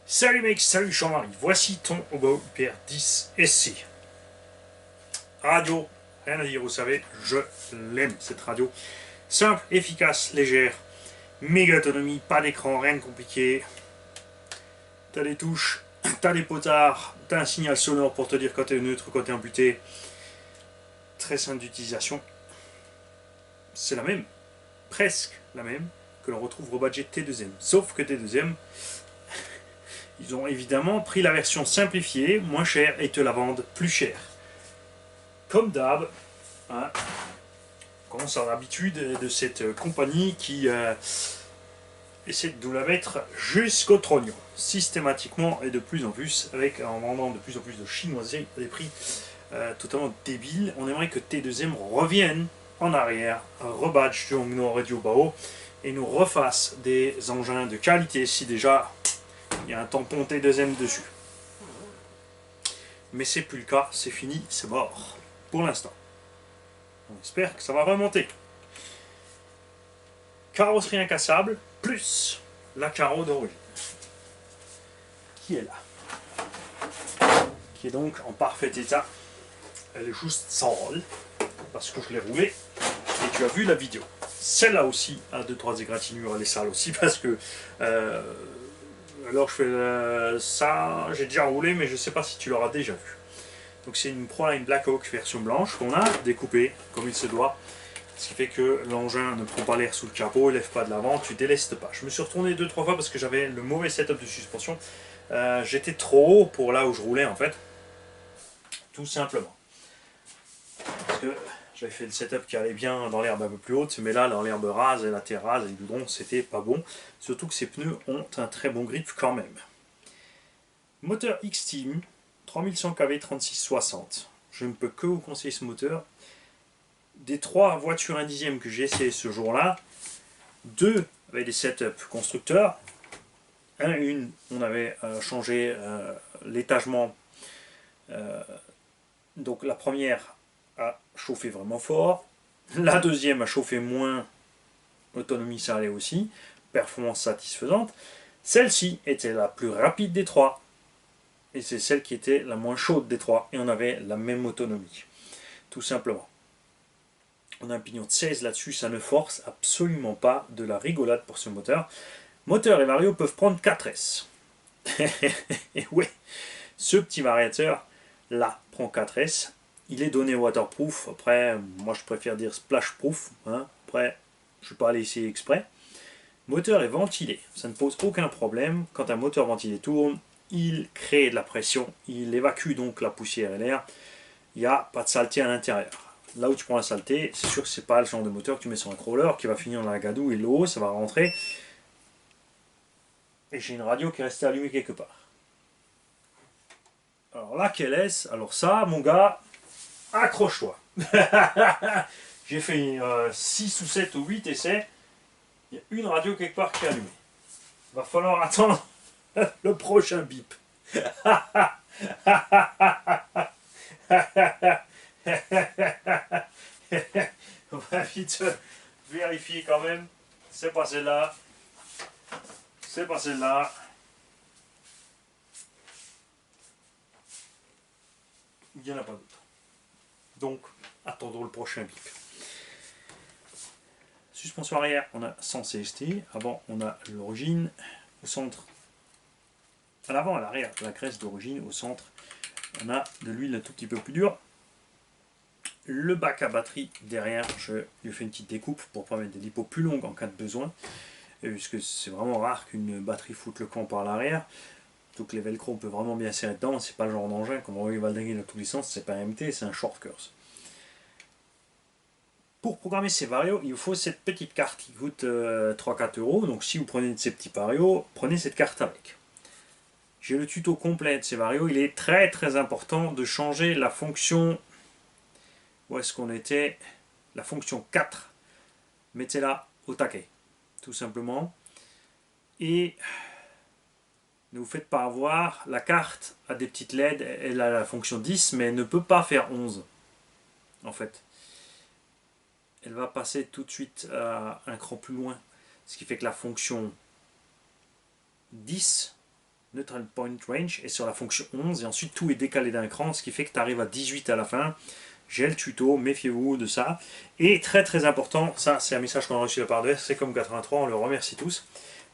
Salut mec, salut Jean-Marie, voici ton Obo PR10 SC. Radio, rien à dire, vous savez, je l'aime cette radio. Simple, efficace, légère, méga autonomie, pas d'écran, rien de compliqué. T'as des touches, t'as des potards, t'as un signal sonore pour te dire quand t'es neutre, quand t'es amputé. Très simple d'utilisation. C'est la même, presque la même, que l'on retrouve au budget T2M. Sauf que T2M, ils ont évidemment pris la version simplifiée, moins chère, et te la vendent plus cher. Comme d'hab, hein, on commence à avoir l'habitude de cette compagnie qui essaie de nous la mettre jusqu'au trognon, systématiquement et de plus en plus, en vendant de plus en plus de chinoiseries à des prix totalement débiles. On aimerait que T2M revienne en arrière, rebadge Jongno Radio Bao et nous refasse des engins de qualité si déjà il y a un tampon T2M dessus. Mais c'est plus le cas, c'est fini, c'est mort pour l'instant. On espère que ça va remonter. Carrosserie incassable, plus la carreau d'origine. Qui est là. Qui est donc en parfait état. Elle est juste sale, parce que je l'ai roulée. Et tu as vu la vidéo. Celle-là aussi a 2-3 égratignures, elle est sale aussi, parce que... alors je fais ça, j'ai déjà roulé, mais je ne sais pas si tu l'auras déjà vu. Donc c'est une Proline Black Hawk version blanche qu'on a découpée comme il se doit. Ce qui fait que l'engin ne prend pas l'air sous le capot, ne lève pas de l'avant, tu délestes pas. Je me suis retourné 2-3 fois parce que j'avais le mauvais setup de suspension. J'étais trop haut pour là où je roulais en fait. Tout simplement. Parce que j'avais fait le setup qui allait bien dans l'herbe un peu plus haute, mais là dans l'herbe rase et la terre rase et le goudron, c'était pas bon. Surtout que ces pneus ont un très bon grip quand même. Moteur X-Team, 3100 kW 3660. Je ne peux que vous conseiller ce moteur. Des 3 voitures 1 dixième que j'ai essayé ce jour-là, 2 avec des setups constructeurs. Une, on avait changé l'étagement. Donc la première a chauffé vraiment fort. La deuxième a chauffé moins. Autonomie, ça allait aussi. Performance satisfaisante. Celle-ci était la plus rapide des 3. Et c'est celle qui était la moins chaude des 3. Et on avait la même autonomie. Tout simplement. On a un pignon de 16 là-dessus, ça ne force absolument pas de la rigolade pour ce moteur. Moteur et vario peuvent prendre 4S. Et ouais, ce petit variateur là prend 4S. Il est donné waterproof. Après, moi je préfère dire splashproof. Hein. Après, je ne suis pas allé essayer exprès. Moteur est ventilé. Ça ne pose aucun problème. Quand un moteur ventilé tourne, il crée de la pression. Il évacue donc la poussière et l'air. Il n'y a pas de saleté à l'intérieur. Là où tu prends la saleté, c'est sûr que c'est pas le genre de moteur que tu mets sur un crawler qui va finir dans la gadoue et l'eau, ça va rentrer. Et j'ai une radio qui est restée allumée quelque part. Alors là, quelle est-ce? Alors ça, mon gars, accroche-toi. J'ai fait 6 ou 7 ou 8 essais. Il y a une radio quelque part qui est allumée. Il va falloir attendre le prochain bip. On va vite vérifier quand même. C'est pas celle-là. C'est pas celle-là. Il n'y en a pas d'autre. Donc, attendons le prochain bip. Suspension arrière, on a 100 CST. Avant, on a l'origine. Au centre, à l'avant, à l'arrière, la graisse d'origine. Au centre, on a de l'huile un tout petit peu plus dure. Le bac à batterie derrière, je lui fais une petite découpe pour pas mettre des lipos plus longues en cas de besoin. Puisque c'est vraiment rare qu'une batterie foute le camp par l'arrière. Donc les velcro on peut vraiment bien serrer dedans, c'est pas le genre d'engin comme on va le dinguer dans tous les sens, c'est pas un MT, c'est un short course. Pour programmer ces varios, il vous faut cette petite carte qui coûte 3-4 euros. Donc si vous prenez de ces petits varios, prenez cette carte avec. J'ai le tuto complet de ces varios. Il est très très important de changer la fonction. Où est-ce qu'on était? La fonction 4. Mettez-la au taquet. Tout simplement. Et ne vous faites pas avoir. La carte a des petites LED. Elle a la fonction 10, mais elle ne peut pas faire 11. En fait. Elle va passer tout de suite un cran plus loin. Ce qui fait que la fonction 10 Neutral Point Range est sur la fonction 11 et ensuite tout est décalé d'un cran, ce qui fait que tu arrives à 18 à la fin. J'ai le tuto, méfiez-vous de ça. Et très très important, ça c'est un message qu'on a reçu de la part de C'est comme 83, on le remercie tous,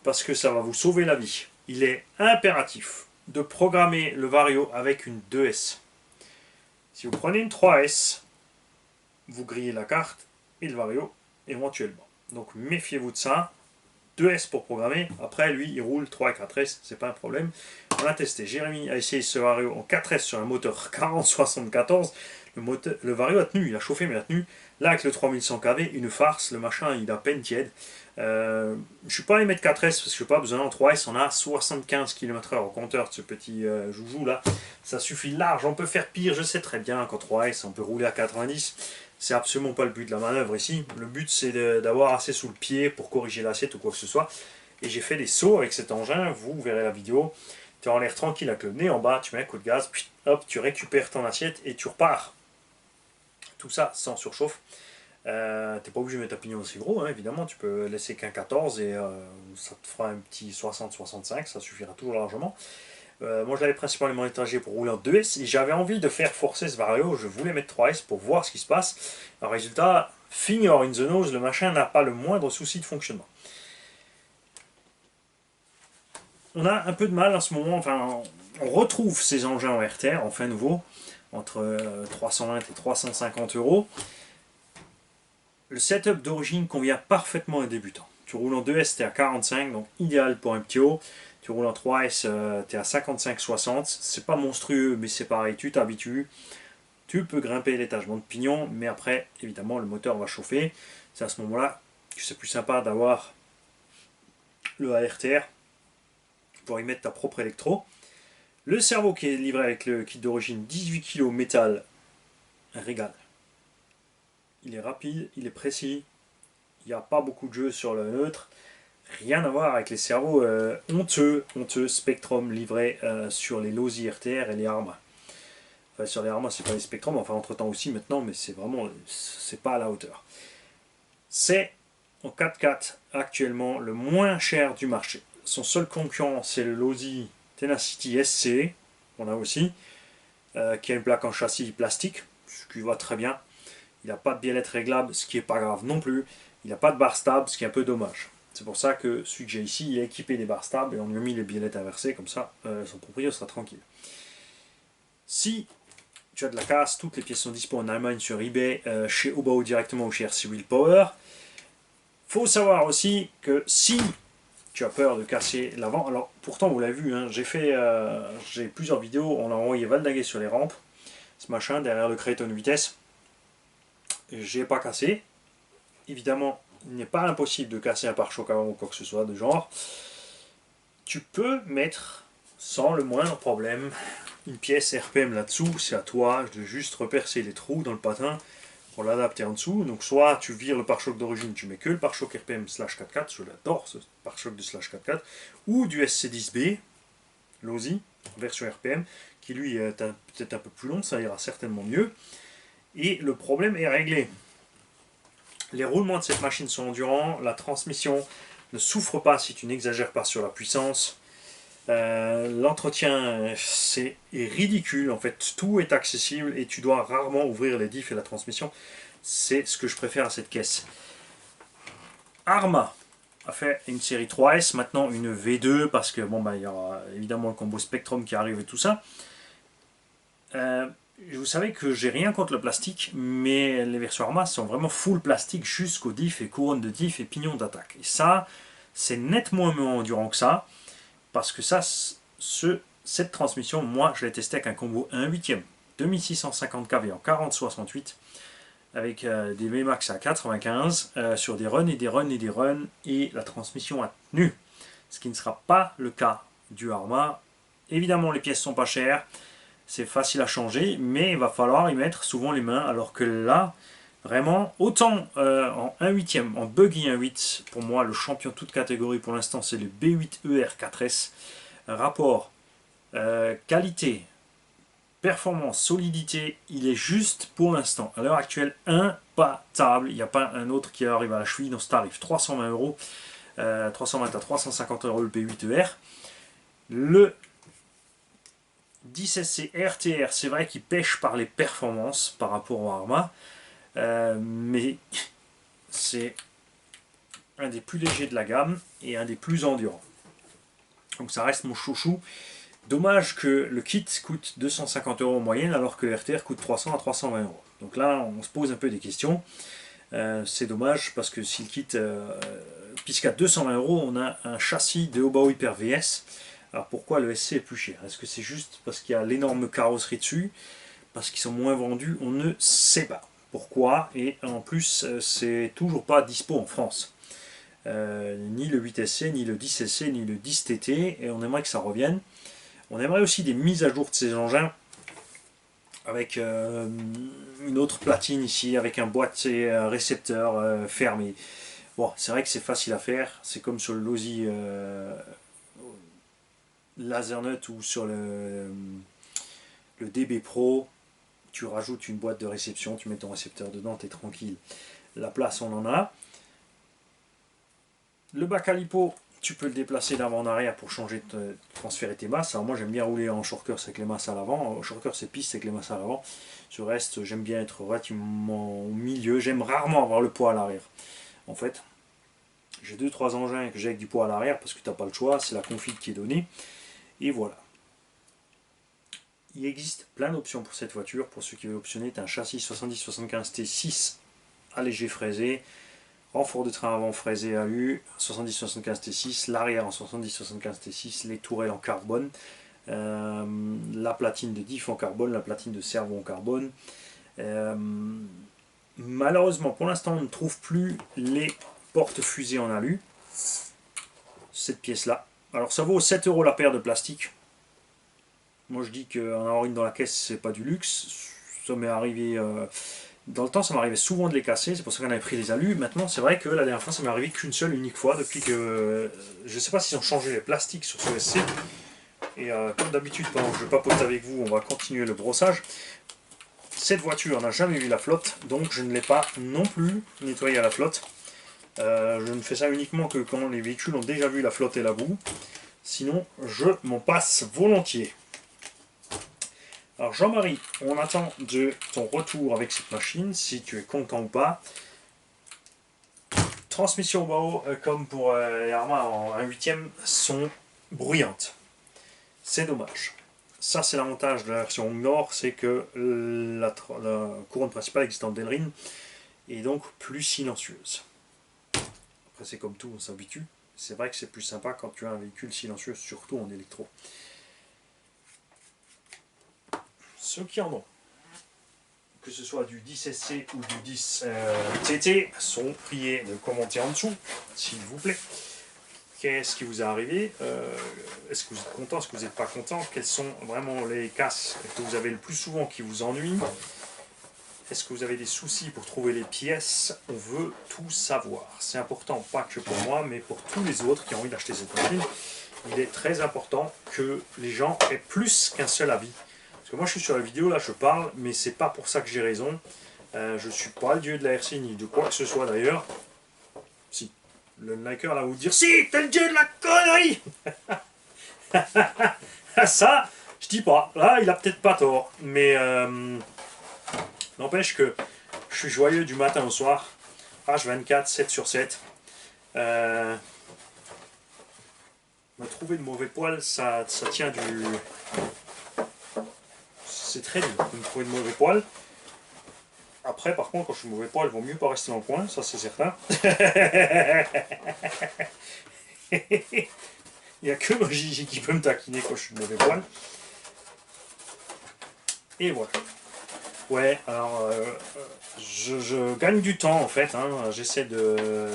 parce que ça va vous sauver la vie. Il est impératif de programmer le Vario avec une 2S. Si vous prenez une 3S, vous grillez la carte et le Vario éventuellement. Donc méfiez-vous de ça. 2S pour programmer. Après, lui, il roule 3 et 4S, c'est pas un problème. On a testé. Jérémy a essayé ce Vario en 4S sur un moteur 4074. Le Vario a tenu, il a chauffé, mais il a tenu. Là, avec le 3100 kV, une farce. Le machin, il a peine tiède. Je ne suis pas allé mettre 4S parce que je n'ai pas besoin. En 3S, on a 75 km/h au compteur de ce petit joujou là. Ça suffit large. On peut faire pire, je sais très bien qu'en 3S, on peut rouler à 90. C'est absolument pas le but de la manœuvre ici. Le but, c'est d'avoir assez sous le pied pour corriger l'assiette ou quoi que ce soit. Et j'ai fait des sauts avec cet engin. Vous verrez la vidéo. Tu es en l'air tranquille avec le nez en bas. Tu mets un coup de gaz. Puis, hop, tu récupères ton assiette et tu repars. Tout ça sans surchauffe. T'es pas obligé de mettre un pignon aussi gros, hein, évidemment. Tu peux laisser qu'un 14 et ça te fera un petit 60-65. Ça suffira toujours largement. Moi je l'avais principalement étagé pour rouler en 2S et j'avais envie de faire forcer ce Vario, je voulais mettre 3S pour voir ce qui se passe. Alors résultat, finger in the nose, le machin n'a pas le moindre souci de fonctionnement. On a un peu de mal en ce moment, enfin on retrouve ces engins en RTR, enfin nouveau, entre 320 et 350 €. Le setup d'origine convient parfaitement à un débutant. Tu roules en 2S, tu es à 45, donc idéal pour un petit haut. Tu roules en 3S, tu es à 55-60. C'est pas monstrueux, mais c'est pareil, tu t'habitues. Tu peux grimper l'étagement de pignon, mais après, évidemment, le moteur va chauffer. C'est à ce moment-là que c'est plus sympa d'avoir le ARTR pour y mettre ta propre électro. Le cerveau qui est livré avec le kit d'origine 18 kg métal, un régal. Il est rapide, il est précis, il n'y a pas beaucoup de jeu sur le neutre. Rien à voir avec les cerveaux honteux Spectrum livrés sur les Losi RTR et les Arma. Enfin, sur les Arma, c'est pas les Spectrum, enfin entre temps aussi maintenant, mais c'est vraiment, c'est pas à la hauteur. C'est en 4x4 actuellement le moins cher du marché. Son seul concurrent, c'est le Losi Tenacity SC, on a aussi, qui a une plaque en châssis plastique, ce qui va très bien. Il n'a pas de biellette réglable, ce qui n'est pas grave non plus. Il n'a pas de barre stable, ce qui est un peu dommage. C'est pour ça que celui que j'ai ici, il est équipé des barres stables et on lui a mis les biellettes inversées, comme ça son propriétaire sera tranquille. Si tu as de la casse, toutes les pièces sont dispo en Allemagne sur eBay, chez Obao directement ou chez RC Wheel Power. Faut savoir aussi que si tu as peur de casser l'avant, alors pourtant vous l'avez vu, hein, j'ai plusieurs vidéos, on a envoyé valdaguer sur les rampes, ce machin derrière le Creighton vitesse. J'ai pas cassé. Évidemment, il n'est pas impossible de casser un pare-choc avant ou quoi que ce soit de genre. Tu peux mettre, sans le moindre problème, une pièce RPM là-dessous. C'est à toi de juste repercer les trous dans le patin pour l'adapter en dessous. Donc soit tu vires le pare-choc d'origine, tu mets que le pare-choc RPM /44, je l'adore ce pare-choc de /44, ou du SC10B, Losi, version RPM, qui lui est peut-être un peu plus long, ça ira certainement mieux. Et le problème est réglé. Les roulements de cette machine sont endurants, la transmission ne souffre pas si tu n'exagères pas sur la puissance. L'entretien est ridicule, en fait tout est accessible et tu dois rarement ouvrir les diffs et la transmission. C'est ce que je préfère à cette caisse. Arma a fait une série 3S, maintenant une V2 parce que bon, bah, il y aura évidemment le combo Spectrum qui arrive et tout ça. Vous savez que j'ai rien contre le plastique, mais les versions Arma sont vraiment full plastique jusqu'au diff et couronne de diff et pignon d'attaque. Et ça, c'est nettement moins endurant que ça, parce que ça, cette transmission, moi, je l'ai testé avec un combo 1/8, 2650 kV en 40-68, avec des Vmax à 95, sur des runs et des runs et des runs, et la transmission a tenu. Ce qui ne sera pas le cas du Arma. Évidemment, les pièces sont pas chères. C'est facile à changer, mais il va falloir y mettre souvent les mains, alors que là, vraiment, autant en 1/8, en buggy 1/8, pour moi, le champion toute catégorie pour l'instant, c'est le B8ER4S. Rapport qualité, performance, solidité, il est juste pour l'instant, à l'heure actuelle, imbattable. Il n'y a pas un autre qui arrive à la cheville dans ce tarif. 320 €, 320 à 350 € le B8ER. Le 10SC RTR, c'est vrai qu'il pêche par les performances par rapport au Arrma, mais c'est un des plus légers de la gamme et un des plus endurants. Donc ça reste mon chouchou. Dommage que le kit coûte 250 € en moyenne alors que le RTR coûte 300 à 320 €. Donc là, on se pose un peu des questions. C'est dommage parce que si le kit, puisqu'à 220 €, on a un châssis de Hobao Hyper VS. Alors pourquoi le SC est plus cher? Est-ce que c'est juste parce qu'il y a l'énorme carrosserie dessus? Parce qu'ils sont moins vendus? On ne sait pas pourquoi. Et en plus, c'est toujours pas dispo en France. Ni le 8SC, ni le 10SC, ni le 10TT. Et on aimerait que ça revienne. On aimerait aussi des mises à jour de ces engins avec une autre platine ici, avec un boîtier récepteur fermé. Bon, c'est vrai que c'est facile à faire, c'est comme sur le Losi Lasernut ou sur le DB Pro, tu rajoutes une boîte de réception, tu mets ton récepteur dedans, tu es tranquille. La place, on en a. Le bac à lipo, tu peux le déplacer d'avant en arrière pour changer, transférer tes masses. Alors moi j'aime bien rouler en shortcurse avec les masses à l'avant, en shortcurse c'est piste avec les masses à l'avant. Sur le reste, j'aime bien être relativement au milieu, j'aime rarement avoir le poids à l'arrière. En fait, j'ai 2-3 engins que j'ai avec du poids à l'arrière parce que tu n'as pas le choix, c'est la config qui est donnée. Et voilà. Il existe plein d'options pour cette voiture. Pour ceux qui veulent optionner, tu as un châssis 70-75 T6 allégé fraisé, renfort de train avant fraisé AU, 70-75 T6, l'arrière en 70-75 T6, les tourelles en carbone, la platine de diff en carbone, la platine de servo en carbone. Malheureusement, pour l'instant, on ne trouve plus les portes fusées en alu. Cette pièce-là. Alors, ça vaut 7 € la paire de plastique. Moi, je dis qu'en avoir une dans la caisse, c'est pas du luxe. Ça m'est arrivé... dans le temps, ça m'arrivait souvent de les casser, c'est pour ça qu'on avait pris les alus. Maintenant, c'est vrai que la dernière fois, ça m'est arrivé qu'une seule, unique fois, depuis que... je ne sais pas s'ils ont changé les plastiques sur ce SC. Et comme d'habitude, pendant que je papote avec vous, on va continuer le brossage. Cette voiture n'a jamais vu la flotte, donc je ne l'ai pas non plus nettoyée à la flotte. Je ne fais ça uniquement que quand les véhicules ont déjà vu la flotte et la boue. Sinon, je m'en passe volontiers. Alors Jean-Marie, on attend de ton retour avec cette machine, si tu es content ou pas. Transmission Hobao, comme pour les Arrma en 1/8, sont bruyantes. C'est dommage. Ça, c'est l'avantage de la version Nord, c'est que la couronne principale existante d'Elrin est donc plus silencieuse. Après, c'est comme tout, on s'habitue. C'est vrai que c'est plus sympa quand tu as un véhicule silencieux, surtout en électro. Ceux qui en ont, que ce soit du 10SC ou du 10TT, sont priés de commenter en dessous, s'il vous plaît. Qu'est-ce qui vous est arrivé? Est-ce que vous êtes content? Est-ce que vous n'êtes pas content? Quels sont vraiment les casses que vous avez le plus souvent qui vous ennuient? Est-ce que vous avez des soucis pour trouver les pièces? On veut tout savoir. C'est important, pas que pour moi, mais pour tous les autres qui ont envie d'acheter cette machine. Il est très important que les gens aient plus qu'un seul avis. Parce que moi je suis sur la vidéo, là je parle, mais c'est pas pour ça que j'ai raison. Je ne suis pas le dieu de la RC ni de quoi que ce soit d'ailleurs. Si, le liker là va vous dire si, t'es le dieu de la connerie. Ça, je dis pas. Là, il a peut-être pas tort. Mais n'empêche que je suis joyeux du matin au soir. H24, 7 sur 7. Me trouver de mauvais poils, ça tient du... C'est très dur de me trouver de mauvais poils. Après, par contre, quand je suis mauvais poil, il vaut mieux pas rester dans le coin, ça c'est certain. Il n'y a que moi Gigi qui peut me taquiner quand je suis de mauvais poil. Et voilà. Ouais, alors je gagne du temps en fait. Hein. J'essaie de...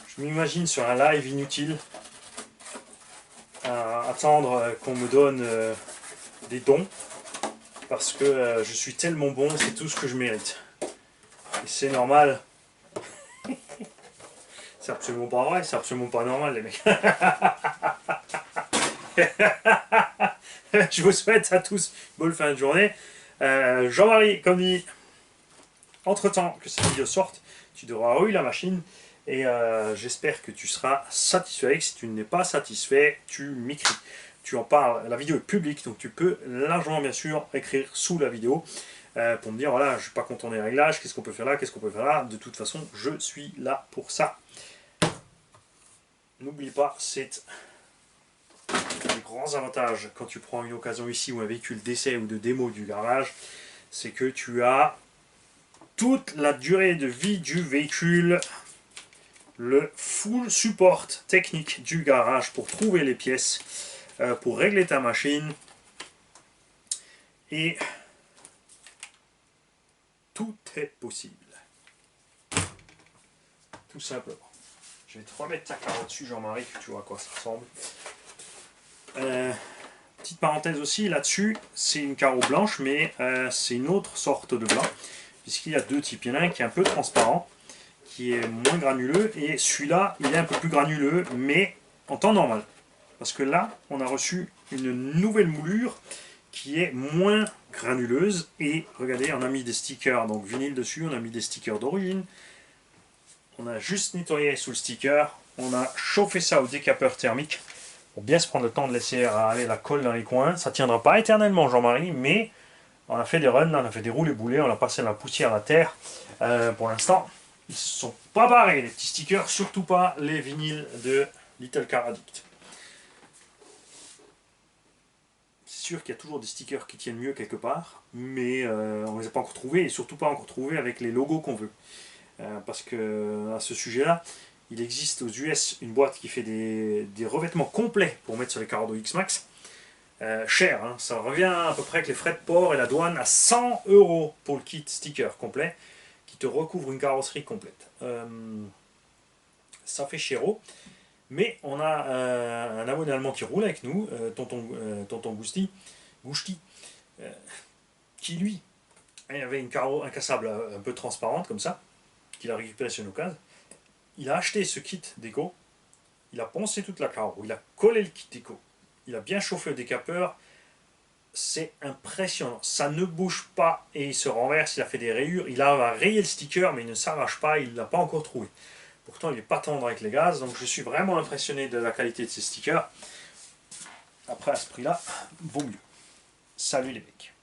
Je m'imagine sur un live inutile à attendre qu'on me donne des dons. Parce que je suis tellement bon, c'est tout ce que je mérite. Et c'est normal. C'est absolument pas vrai, c'est absolument pas normal les mecs. Je vous souhaite à tous une bonne fin de journée. Jean-Marie, comme dit, entre-temps que cette vidéo sorte, tu devras avoir eu la machine. Et j'espère que tu seras satisfait. Si tu n'es pas satisfait, tu m'écris. tu en parles, la vidéo est publique, donc tu peux largement bien sûr écrire sous la vidéo pour me dire voilà, je ne suis pas content des réglages, qu'est-ce qu'on peut faire là, qu'est-ce qu'on peut faire là. De toute façon, je suis là pour ça. N'oublie pas, c'est un grands avantages quand tu prends une occasion ici ou un véhicule d'essai ou de démo du garage, c'est que tu as toute la durée de vie du véhicule, le full support technique du garage pour trouver les pièces, pour régler ta machine, et tout est possible. Tout simplement. Je vais te remettre ta carotte dessus, Jean-Marie, que tu vois à quoi ça ressemble. Petite parenthèse aussi là-dessus, c'est une carreau blanche, mais c'est une autre sorte de blanc, puisqu'il y a deux types. Il y en a un qui est un peu transparent, qui est moins granuleux, et celui-là, il est un peu plus granuleux, mais en temps normal. Parce que là, on a reçu une nouvelle moulure qui est moins granuleuse, et regardez, on a mis des stickers, donc vinyle dessus, on a mis des stickers d'origine, on a juste nettoyé sous le sticker, on a chauffé ça au décapeur thermique, pour bien se prendre le temps de laisser aller la colle dans les coins. Ça ne tiendra pas éternellement, Jean-Marie, mais on a fait des runs, on a fait des roulés boulets, on a passé la poussière à la terre. Pour l'instant, ils ne sont pas barrés, les petits stickers, surtout pas les vinyles de Little Car Addict. C'est sûr qu'il y a toujours des stickers qui tiennent mieux quelque part, mais on ne les a pas encore trouvés, et surtout pas encore trouvés avec les logos qu'on veut. Parce que à ce sujet-là, il existe aux US une boîte qui fait des revêtements complets pour mettre sur les carros de X-Max. Cher, hein, ça revient à peu près avec les frais de port et la douane à 100 € pour le kit sticker complet qui te recouvre une carrosserie complète. Ça fait chéro, mais on a un abonné allemand qui roule avec nous, tonton Gousti, qui lui avait une carreau incassable un peu transparente comme ça, qu'il a récupéré sur une occasion. Il a acheté ce kit déco, il a poncé toute la carreau, il a collé le kit déco, il a bien chauffé le décapeur, c'est impressionnant, ça ne bouge pas et il se renverse, il a fait des rayures, il a rayé le sticker mais il ne s'arrache pas, il ne l'a pas encore trouvé. Pourtant il n'est pas tendre avec les gaz, donc je suis vraiment impressionné de la qualité de ces stickers. Après à ce prix là, vaut mieux. Salut les mecs.